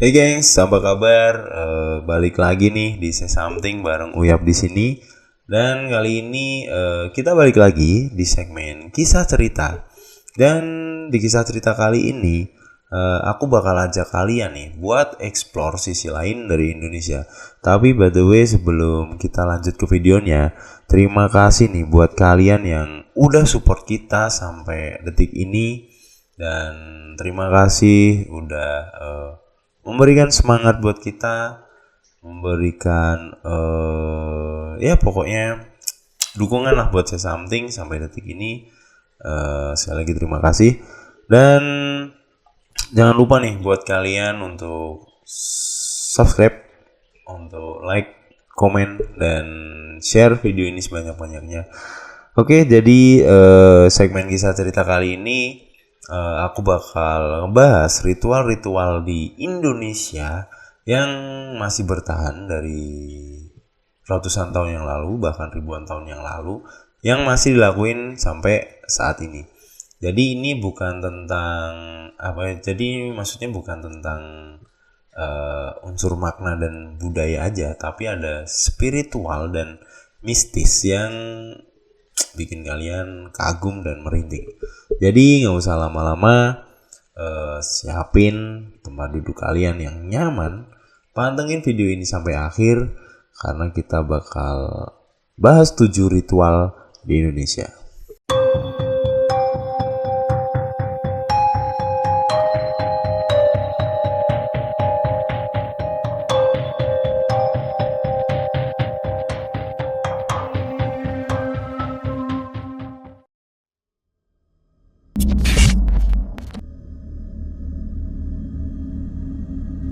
Hey gengs, apa kabar? Balik lagi nih di Say Something bareng Uyap di sini. Dan kali ini kita balik lagi di segmen kisah cerita. Dan di kisah cerita kali ini aku bakal ajak kalian nih buat explore sisi lain dari Indonesia. Tapi by the way, sebelum kita lanjut ke videonya, terima kasih nih buat kalian yang udah support kita sampai detik ini. Dan terima kasih udah memberikan semangat buat kita, memberikan ya pokoknya dukungan lah buat Say Something sampai detik ini. Sekali lagi terima kasih. Dan jangan lupa nih buat kalian untuk subscribe, untuk like, komen, dan share video ini sebanyak-banyaknya. Oke, jadi segmen kisah cerita kali ini aku bakal ngebahas ritual-ritual di Indonesia yang masih bertahan dari ratusan tahun yang lalu, bahkan ribuan tahun yang lalu, yang masih dilakuin sampai saat ini. Jadi ini bukan tentang jadi maksudnya bukan tentang unsur makna dan budaya aja, tapi ada spiritual dan mistis yang bikin kalian kagum dan merinding. Jadi nggak usah lama-lama, siapin tempat duduk kalian yang nyaman, pantengin video ini sampai akhir karena kita bakal bahas 7 ritual di Indonesia.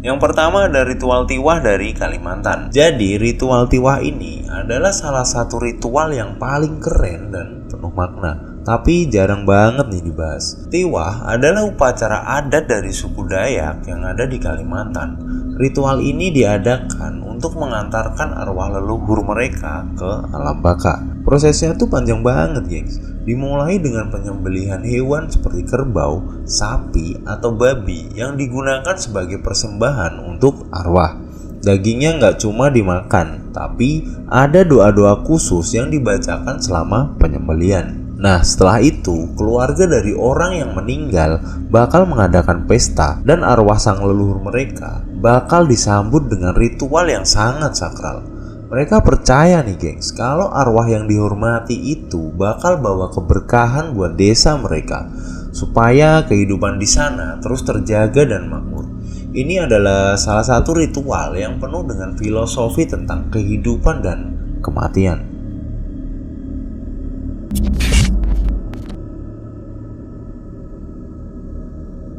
Yang pertama ada ritual tiwah dari Kalimantan. Jadi ritual tiwah ini adalah salah satu ritual yang paling keren dan penuh makna, tapi jarang banget nih dibahas. Tiwah adalah upacara adat dari suku Dayak yang ada di Kalimantan. Ritual ini diadakan untuk mengantarkan arwah leluhur mereka ke alam baka. Prosesnya tuh panjang banget, gengs. Dimulai dengan penyembelihan hewan seperti kerbau, sapi, atau babi yang digunakan sebagai persembahan untuk arwah. Dagingnya nggak cuma dimakan, tapi ada doa-doa khusus yang dibacakan selama penyembelihan. Nah, setelah itu, keluarga dari orang yang meninggal bakal mengadakan pesta dan arwah sang leluhur mereka bakal disambut dengan ritual yang sangat sakral. Mereka percaya nih gengs, kalau arwah yang dihormati itu bakal bawa keberkahan buat desa mereka, supaya kehidupan di sana terus terjaga dan makmur. Ini adalah salah satu ritual yang penuh dengan filosofi tentang kehidupan dan kematian.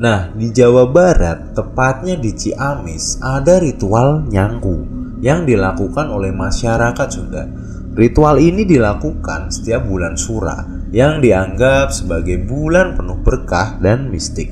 Nah, di Jawa Barat, tepatnya di Ciamis, ada ritual nyangku yang dilakukan oleh masyarakat Sunda. Ritual ini dilakukan setiap bulan Sura yang dianggap sebagai bulan penuh berkah dan mistik.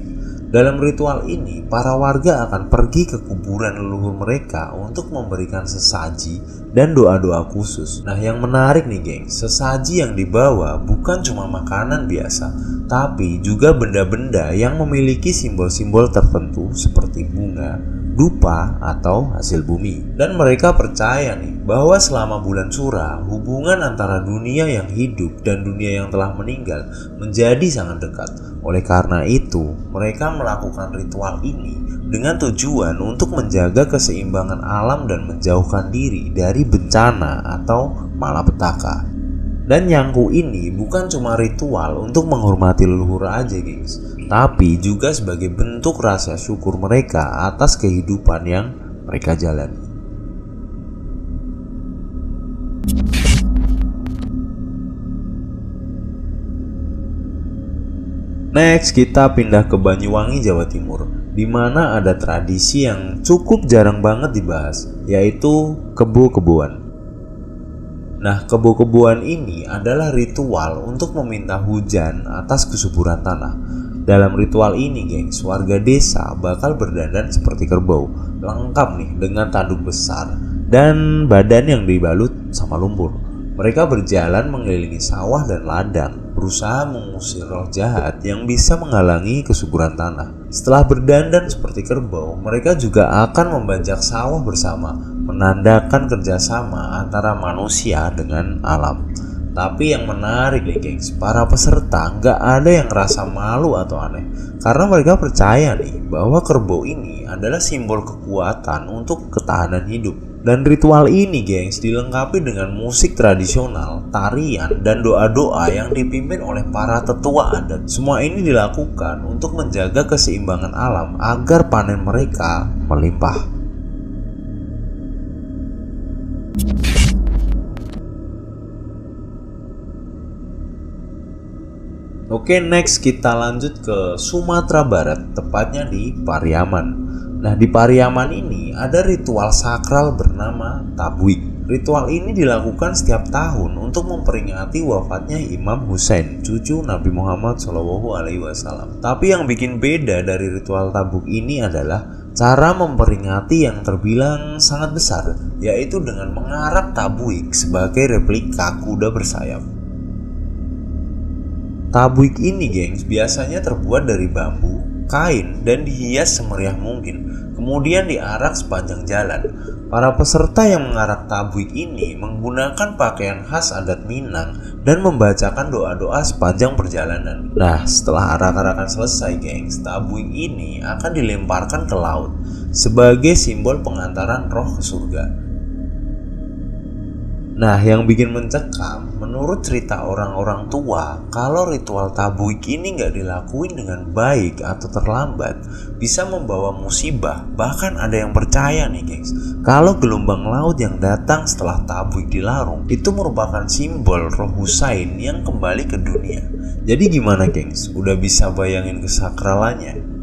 Dalam ritual ini, para warga akan pergi ke kuburan leluhur mereka untuk memberikan sesaji dan doa-doa khusus. Nah, yang menarik nih geng, sesaji yang dibawa bukan cuma makanan biasa, tapi juga benda-benda yang memiliki simbol-simbol tertentu seperti bunga, dupa, atau hasil bumi. Dan mereka percaya nih bahwa selama bulan Sura, hubungan antara dunia yang hidup dan dunia yang telah meninggal menjadi sangat dekat. Oleh karena itu, mereka melakukan ritual ini dengan tujuan untuk menjaga keseimbangan alam dan menjauhkan diri dari bencana atau malapetaka. Dan nyangku ini bukan cuma ritual untuk menghormati leluhur aja gengs, tapi juga sebagai bentuk rasa syukur mereka atas kehidupan yang mereka jalani. Next, kita pindah ke Banyuwangi, Jawa Timur, di mana ada tradisi yang cukup jarang banget dibahas, yaitu kebo-keboan. Nah, kebo-keboan ini adalah ritual untuk meminta hujan atas kesuburan tanah. Dalam ritual ini, gengs, warga desa bakal berdandan seperti kerbau, lengkap nih dengan tanduk besar dan badan yang dibalut sama lumpur. Mereka berjalan mengelilingi sawah dan ladang, berusaha mengusir roh jahat yang bisa menghalangi kesuburan tanah. Setelah berdandan seperti kerbau, mereka juga akan membajak sawah bersama, menandakan kerjasama antara manusia dengan alam. Tapi yang menarik nih gengs, para peserta nggak ada yang ngerasa malu atau aneh, karena mereka percaya nih bahwa kerbau ini adalah simbol kekuatan untuk ketahanan hidup. Dan ritual ini gengs dilengkapi dengan musik tradisional, tarian, dan doa-doa yang dipimpin oleh para tetua adat. Semua ini dilakukan untuk menjaga keseimbangan alam agar panen mereka melimpah. Oke, next kita lanjut ke Sumatera Barat, tepatnya di Pariaman. Nah, di Pariaman ini ada ritual sakral bernama Tabwik. Ritual ini dilakukan setiap tahun untuk memperingati wafatnya Imam Husain, cucu Nabi Muhammad SAW. Tapi yang bikin beda dari ritual Tabwik ini adalah cara memperingati yang terbilang sangat besar, yaitu dengan mengarak tabwik sebagai replika kuda bersayap. Tabwik ini gengs biasanya terbuat dari bambu, kain, dan dihias semeriah mungkin, kemudian diarak sepanjang jalan. Para peserta yang mengarak tabwik ini menggunakan pakaian khas adat Minang dan membacakan doa-doa sepanjang perjalanan. Nah, setelah arak-arakan selesai gengs, tabwik ini akan dilemparkan ke laut sebagai simbol pengantaran roh ke surga. Nah, yang bikin mencekam, menurut cerita orang-orang tua, kalau ritual tabwik ini nggak dilakuin dengan baik atau terlambat, bisa membawa musibah. Bahkan ada yang percaya nih gengs, kalau gelombang laut yang datang setelah tabwik dilarung, itu merupakan simbol roh Husain yang kembali ke dunia. Jadi gimana gengs? Udah bisa bayangin kesakralannya?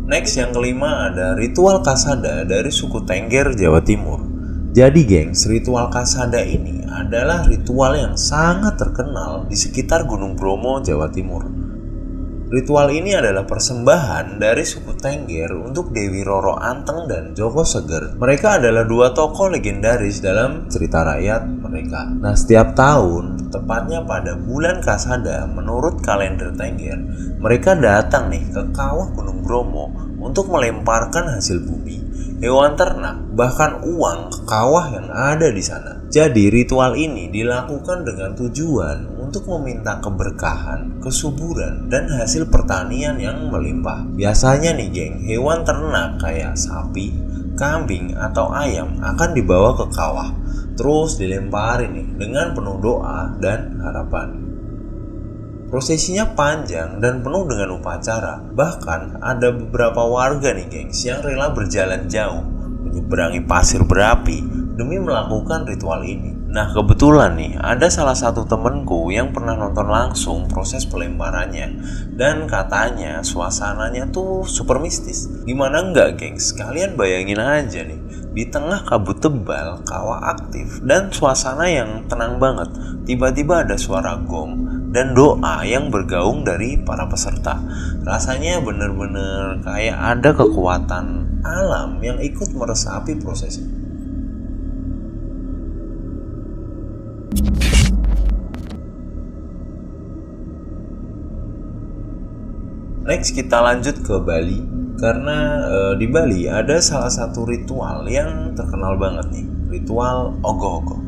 Next yang kelima ada ritual Kasada dari suku Tengger, Jawa Timur. Jadi gengs, ritual Kasada ini adalah ritual yang sangat terkenal di sekitar Gunung Bromo, Jawa Timur. Ritual ini adalah persembahan dari suku Tengger untuk Dewi Roro Anteng dan Joko Seger. Mereka adalah dua tokoh legendaris dalam cerita rakyat mereka. Nah, setiap tahun, tepatnya pada bulan Kasada, menurut kalender Tengger, mereka datang nih ke kawah Gunung Bromo untuk melemparkan hasil bumi, hewan ternak, bahkan uang ke kawah yang ada di sana. Jadi ritual ini dilakukan dengan tujuan untuk meminta keberkahan, kesuburan, dan hasil pertanian yang melimpah. Biasanya nih geng, hewan ternak kayak sapi, kambing, atau ayam akan dibawa ke kawah, terus dilempari nih dengan penuh doa dan harapan. Prosesinya panjang dan penuh dengan upacara. Bahkan ada beberapa warga nih gengs yang rela berjalan jauh, menyeberangi pasir berapi demi melakukan ritual ini. Nah, kebetulan nih ada salah satu temenku yang pernah nonton langsung proses pelemparannya, dan katanya suasananya tuh super mistis. Gimana enggak gengs? Kalian bayangin aja nih, di tengah kabut tebal, kawah aktif, dan suasana yang tenang banget, tiba-tiba ada suara gong dan doa yang bergaung dari para peserta. Rasanya bener-bener kayak ada kekuatan alam yang ikut meresapi proses ini. Next kita lanjut ke Bali, karena di Bali ada salah satu ritual yang terkenal banget nih, ritual ogoh-ogoh.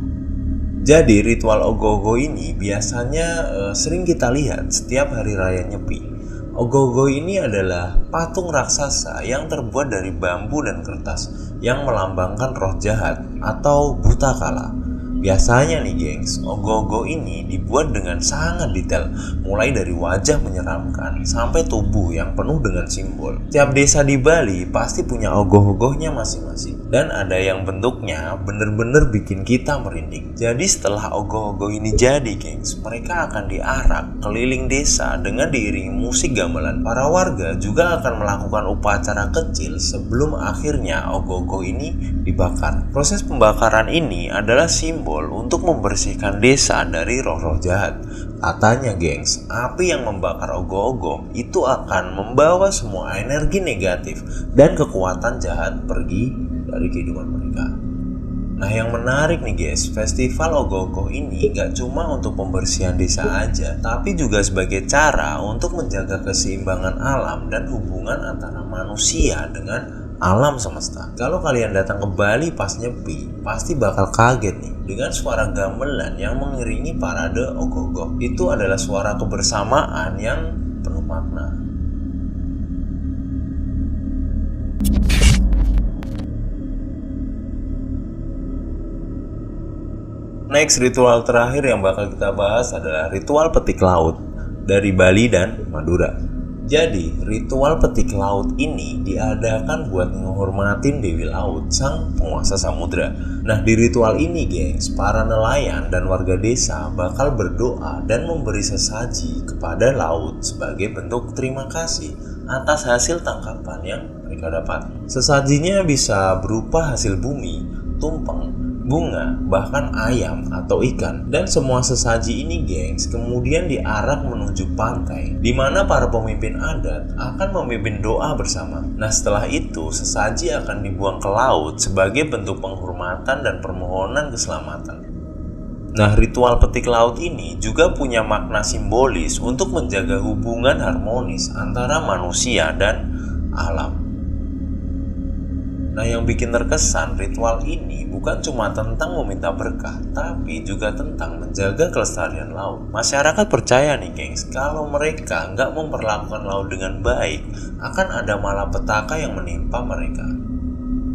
Jadi ritual ogoh-ogoh ini biasanya sering kita lihat setiap hari raya Nyepi. Ogoh-ogoh ini adalah patung raksasa yang terbuat dari bambu dan kertas yang melambangkan roh jahat atau buta kala. Biasanya nih gengs, ogoh-ogoh ini dibuat dengan sangat detail, mulai dari wajah menyeramkan sampai tubuh yang penuh dengan simbol. Tiap desa di Bali pasti punya ogoh-ogohnya masing-masing, dan ada yang bentuknya bener-bener bikin kita merinding. Jadi setelah ogoh-ogoh ini jadi gengs, mereka akan diarak keliling desa dengan diiringi musik gamelan. Para warga juga akan melakukan upacara kecil sebelum akhirnya ogoh-ogoh ini dibakar. Proses pembakaran ini adalah simbol untuk membersihkan desa dari roh-roh jahat. Katanya gengs, api yang membakar ogoh-ogoh itu akan membawa semua energi negatif dan kekuatan jahat pergi dari kehidupan mereka. Nah yang menarik nih guys, festival ogoh-ogoh ini gak cuma untuk pembersihan desa aja, tapi juga sebagai cara untuk menjaga keseimbangan alam dan hubungan antara manusia dengan alam semesta. Kalau kalian datang ke Bali pas nyepi, pasti bakal kaget nih dengan suara gamelan yang mengiringi parade ogoh-ogoh. Itu adalah suara kebersamaan yang penuh makna. Next, ritual terakhir yang bakal kita bahas adalah ritual petik laut dari Bali dan Madura. Jadi, ritual petik laut ini diadakan buat menghormatin Dewi Laut, sang penguasa samudra. Nah, di ritual ini, gengs, para nelayan dan warga desa bakal berdoa dan memberi sesaji kepada laut sebagai bentuk terima kasih atas hasil tangkapan yang mereka dapat. Sesajinya bisa berupa hasil bumi, tumpeng, bunga, bahkan ayam atau ikan. Dan semua sesaji ini gengs kemudian diarak menuju pantai, di mana para pemimpin adat akan memimpin doa bersama. Nah setelah itu sesaji akan dibuang ke laut sebagai bentuk penghormatan dan permohonan keselamatan. Nah ritual petik laut ini juga punya makna simbolis untuk menjaga hubungan harmonis antara manusia dan alam. Nah yang bikin terkesan ritual ini bukan cuma tentang meminta berkah, tapi juga tentang menjaga kelestarian laut. Masyarakat percaya nih gengs, kalau mereka nggak memperlakukan laut dengan baik, akan ada malapetaka yang menimpa mereka.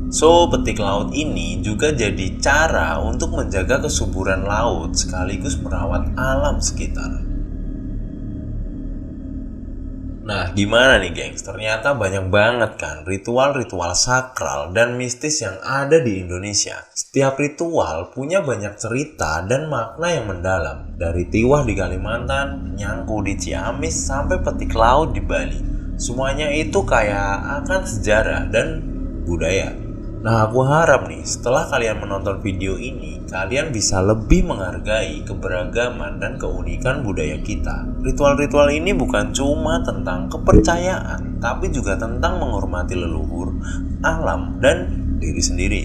So, petik laut ini juga jadi cara untuk menjaga kesuburan laut sekaligus merawat alam sekitar. Nah, gimana nih gengs? Ternyata banyak banget kan ritual-ritual sakral dan mistis yang ada di Indonesia. Setiap ritual punya banyak cerita dan makna yang mendalam. Dari tiwah di Kalimantan, nyangku di Ciamis, sampai petik laut di Bali. Semuanya itu kayak akan sejarah dan budaya. Nah, aku harap nih setelah kalian menonton video ini, kalian bisa lebih menghargai keberagaman dan keunikan budaya kita. Ritual-ritual ini bukan cuma tentang kepercayaan, tapi juga tentang menghormati leluhur, alam, dan diri sendiri.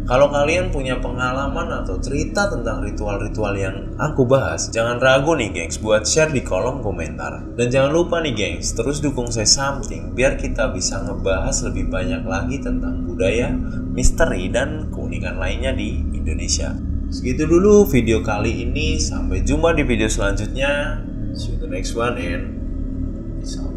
Kalau kalian punya pengalaman atau cerita tentang ritual-ritual yang aku bahas, jangan ragu nih gengs buat share di kolom komentar. Dan jangan lupa nih gengs, terus dukung Say Something biar kita bisa ngebahas lebih banyak lagi tentang budaya, misteri, dan keunikan lainnya di Indonesia. Segitu dulu video kali ini, sampai jumpa di video selanjutnya. See you the next one and peace out.